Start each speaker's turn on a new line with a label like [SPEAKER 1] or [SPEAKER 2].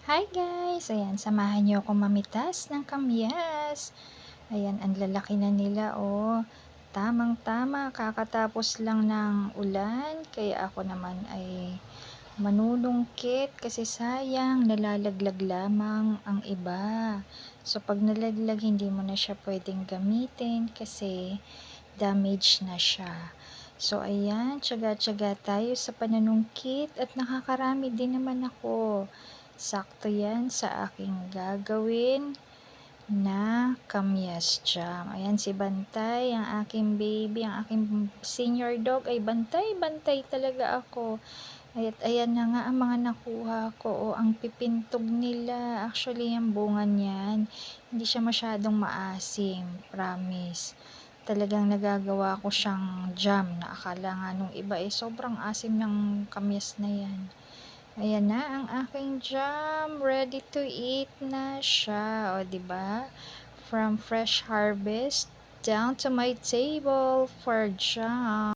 [SPEAKER 1] Hi guys! Ayan, samahan niyo akong mamitas ng kamyas. Ayan, ang lalaki na nila oh. Tamang-tama, kakatapos lang ng ulan. Kaya ako naman ay manunungkit kasi sayang, nalalaglag lamang ang iba. So pag nalaglag, hindi mo na siya pwedeng gamitin kasi damage na siya. So ayan, tiyaga-tiyaga tayo sa pananungkit at nakakarami din naman ako. Sakto yan sa aking gagawin na kamyas jam. Ayan si Bantay, ang aking baby, ang aking senior dog ay bantay-bantay talaga ako. At ayan na nga ang mga nakuha ko. O, ang pipintog nila. Actually, yung bunga niyan, hindi siya masyadong maasim. Promise. Talagang nagagawa ko siyang jam na akala nga nung iba eh sobrang asim ng kamyas na yan. Ayan na ang aking jam. Ready to eat na siya. O, diba? From fresh harvest down to my table for jam.